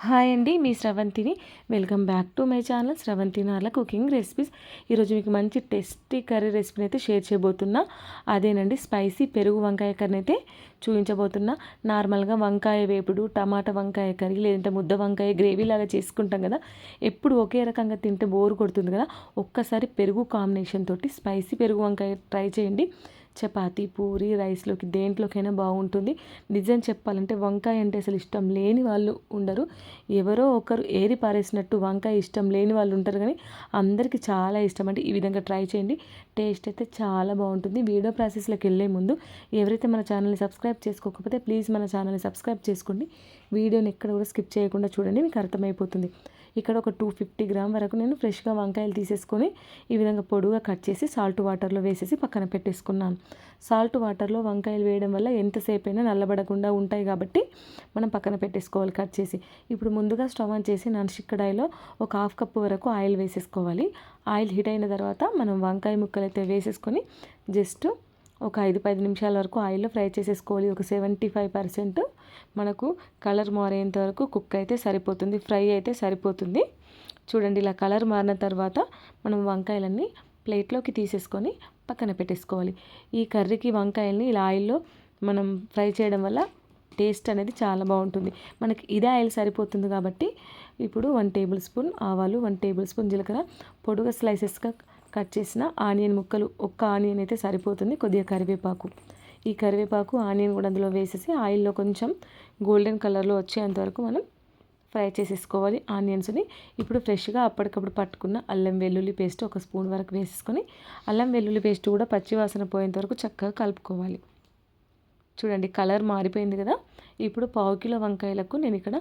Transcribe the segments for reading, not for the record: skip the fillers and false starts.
Hi అండి, మీ స్రవంతిని. Welcome back to my channel Sravanthi Narla cooking recipes. ఈరోజు మీకు మంచి టేస్టీ కర్రీ రెసిపీని అయితే షేర్ చేయబోతున్నా. అదేనండి, స్పైసీ పెరుగు వంకాయ కర్రీని అయితే చూపించబోతున్నా. నార్మల్గా వంకాయ వేపుడు, టమాటా వంకాయ కర్రీ, లేదంటే ముద్ద వంకాయ గ్రేవీ లాగా చేసుకుంటాం కదా. ఎప్పుడు ఒకే రకంగా తింటే బోరు కొడుతుంది కదా. ఒక్కసారి పెరుగు కాంబినేషన్ తోటి స్పైసీ పెరుగు వంకాయ ట్రై చేయండి. చపాతీ, పూరి, రైస్లోకి దేంట్లోకైనా బాగుంటుంది. నిజం చెప్పాలంటే వంకాయ అంటే అసలు ఇష్టం లేని వాళ్ళు ఉండరు. ఎవరో ఒకరు ఏరి పారేసినట్టు వంకాయ ఇష్టం లేని వాళ్ళు ఉంటారు, కానీ అందరికీ చాలా ఇష్టం. అంటే ఈ విధంగా ట్రై చేయండి, టేస్ట్ అయితే చాలా బాగుంటుంది. వీడియో ప్రాసెస్లోకి వెళ్ళే ముందు ఎవరైతే మన ఛానల్ని సబ్స్క్రైబ్ చేసుకోకపోతే ప్లీజ్ మన ఛానల్ని సబ్స్క్రైబ్ చేసుకోండి. వీడియోని ఎక్కడ కూడా స్కిప్ చేయకుండా చూడండి, మీకు అర్థమైపోతుంది. ఇక్కడ ఒక 250 గ్రామ్ వరకు నేను ఫ్రెష్గా వంకాయలు తీసేసుకొని ఈ విధంగా పొడుగా కట్ చేసి సాల్ట్ వాటర్లో వేసేసి పక్కన పెట్టేసుకున్నాను. సాల్ట్ వాటర్లో వంకాయలు వేయడం వల్ల ఎంతసేపు అయినా నల్లబడకుండా ఉంటాయి కాబట్టి మనం పక్కన పెట్టేసుకోవాలి కట్ చేసి. ఇప్పుడు ముందుగా స్టవ్ ఆన్ చేసి నాన్స్టిక్ కడాయిలో ఒక 1/2 కప్పు వరకు ఆయిల్ వేసేసుకోవాలి. ఆయిల్ హీట్ అయిన తర్వాత మనం వంకాయ ముక్కలు అయితే వేసేసుకొని జస్ట్ ఒక 5-10 నిమిషాల వరకు ఆయిల్లో ఫ్రై చేసేసుకోవాలి. ఒక 75% మనకు కలర్ మారేంత వరకు కుక్ అయితే సరిపోతుంది, ఫ్రై అయితే సరిపోతుంది. చూడండి, ఇలా కలర్ మారిన తర్వాత మనం వంకాయలన్నీ ప్లేట్లోకి తీసేసుకొని పక్కన పెట్టేసుకోవాలి. ఈ కర్రీకి వంకాయల్ని ఇలా ఆయిల్లో మనం ఫ్రై చేయడం వల్ల టేస్ట్ అనేది చాలా బాగుంటుంది. మనకి ఇదే ఆయిల్ సరిపోతుంది కాబట్టి ఇప్పుడు 1 టేబుల్ స్పూన్ ఆవాలు, 1 టేబుల్ స్పూన్ జీలకర్ర, పొడుగా స్లైసెస్గా కట్ చేసిన ఆనియన్ ముక్కలు, ఒక్క ఆనియన్ అయితే సరిపోతుంది, కొద్దిగా కరివేపాకు. ఈ కరివేపాకు ఆనియన్ కూడా అందులో వేసేసి ఆయిల్లో కొంచెం గోల్డెన్ కలర్లో వచ్చేంతవరకు మనం ఫ్రై చేసేసుకోవాలి ఆనియన్స్ని. ఇప్పుడు ఫ్రెష్గా అప్పటికప్పుడు పట్టుకున్న అల్లం వెల్లుల్లి పేస్ట్ ఒక స్పూన్ వరకు వేసేసుకొని అల్లం వెల్లుల్లి పేస్ట్ కూడా పచ్చివాసన పోయేంత వరకు చక్కగా కలుపుకోవాలి. చూడండి, కలర్ మారిపోయింది కదా. ఇప్పుడు 1/2 కిలో వంకాయలకు నేను ఇక్కడ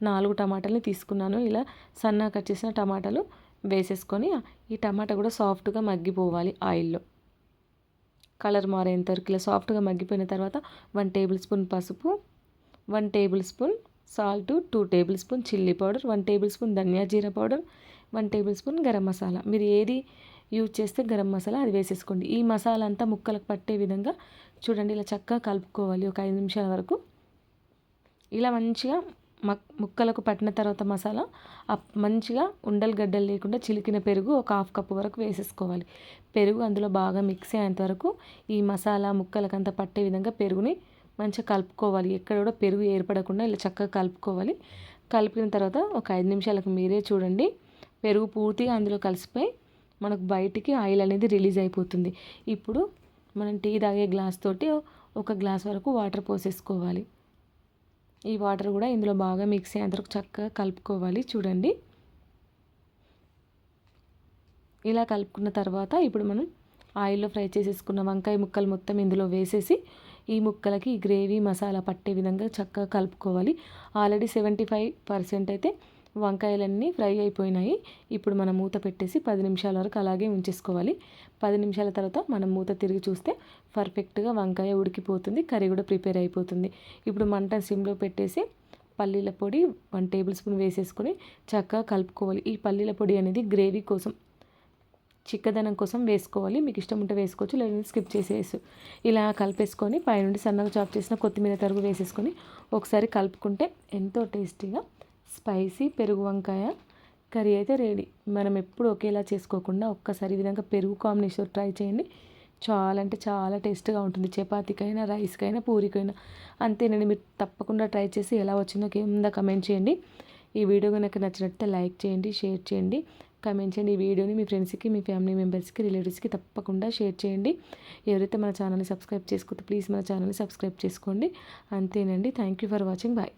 4 టమాటాలని తీసుకున్నాను. ఇలా సన్నగా కట్ చేసిన టమాటాలు వేసేసుకొని ఈ టమాటా కూడా సాఫ్ట్గా మగ్గిపోవాలి ఆయిల్లో. కలర్ మారేంత వరకు ఇలా సాఫ్ట్గా మగ్గిపోయిన తర్వాత 1 టేబుల్ స్పూన్ పసుపు, 1 table spoon salt, 2 table spoon chilli powder, 1 table spoon ధనియా జీరా powder, 1 table spoon garam masala. మీరు ఏది యూజ్ చేస్తే గరం మసాలా అది వేసేసుకోండి. ఈ మసాలా అంతా ముక్కలకు పట్టే విధంగా చూడండి ఇలా చక్కగా కలుపుకోవాలి ఒక 5 నిమిషాల వరకు. ఇలా మంచిగా ముక్కలకు పట్టిన తర్వాత మసాలా మంచిగా ఉండలు గడ్డలు లేకుండా చిలికిన పెరుగు ఒక 1/2 కప్పు వరకు వేసేసుకోవాలి. పెరుగు అందులో బాగా మిక్స్ అయ్యేంత వరకు ఈ మసాలా ముక్కలకంతా పట్టే విధంగా పెరుగుని మంచిగా కలుపుకోవాలి. ఎక్కడ కూడా పెరుగు ఏర్పడకుండా ఇలా చక్కగా కలుపుకోవాలి. కలిపిన తర్వాత ఒక 5 నిమిషాలకు మీరే చూడండి, పెరుగు పూర్తిగా అందులో కలిసిపోయి మనకు బయటికి ఆయిల్ అనేది రిలీజ్ అయిపోతుంది. ఇప్పుడు మనం టీ తాగే గ్లాస్ తోటి ఒక గ్లాస్ వరకు వాటర్ పోసేసుకోవాలి. ఈ వాటర్ కూడా ఇందులో బాగా మిక్స్ అయ్యేంతవరకు చక్కగా కలుపుకోవాలి. చూడండి, ఇలా కలుపుకున్న తర్వాత ఇప్పుడు మనం ఆయిల్లో ఫ్రై చేసేసుకున్న వంకాయ ముక్కలు మొత్తం ఇందులో వేసేసి ఈ ముక్కలకి ఈ గ్రేవీ మసాలా పట్టే విధంగా చక్కగా కలుపుకోవాలి. ఆల్రెడీ 75% అయితే వంకాయలన్నీ ఫ్రై అయిపోయినాయి. ఇప్పుడు మనం మూత పెట్టేసి 10 నిమిషాల వరకు అలాగే ఉంచేసుకోవాలి. 10 నిమిషాల తర్వాత మనం మూత తిరిగి చూస్తే పర్ఫెక్ట్గా వంకాయ ఉడికిపోతుంది, కర్రీ కూడా ప్రిపేర్ అయిపోతుంది. ఇప్పుడు మంట సిమ్లో పెట్టేసి పల్లీల పొడి 1 టేబుల్ స్పూన్ వేసేసుకొని చక్కగా కలుపుకోవాలి. ఈ పల్లీల పొడి అనేది గ్రేవీ కోసం, చిక్కదనం కోసం వేసుకోవాలి. మీకు ఇష్టం ఉంటే వేసుకోవచ్చు, లేదంటే స్కిప్ చేసేయచ్చు. ఇలా కలిపేసుకొని పైనుండి సన్నగా చాప్ చేసిన కొత్తిమీర తరుగు వేసేసుకొని ఒకసారి కలుపుకుంటే ఎంతో టేస్టీగా స్పైసీ పెరుగు వంకాయ కర్రీ అయితే రెడీ. మనం ఎప్పుడు ఒకేలా చేసుకోకుండా ఒక్కసారి ఈ విధంగా పెరుగు కాంబినేషన్ ట్రై చేయండి. చాలా అంటే చాలా టేస్ట్గా ఉంటుంది. చపాతీకైనా, రైస్కైనా, పూరికైనా అంతేనండి. మీరు తప్పకుండా ట్రై చేసి ఎలా వచ్చిందో కింద కమెంట్ చేయండి. ఈ వీడియో కనుక నచ్చినట్లయితే లైక్ చేయండి, షేర్ చేయండి, కమెంట్ చేయండి. ఈ వీడియోని మీ ఫ్రెండ్స్కి, మీ ఫ్యామిలీ మెంబర్స్కి, రిలేటివ్స్కి తప్పకుండా షేర్ చేయండి. ఎవరైతే మన ఛానల్ని సబ్స్క్రైబ్ చేసుకోతే ప్లీజ్ మన ఛానల్ని సబ్స్క్రైబ్ చేసుకోండి. అంతేనండి. Thank you for watching. Bye.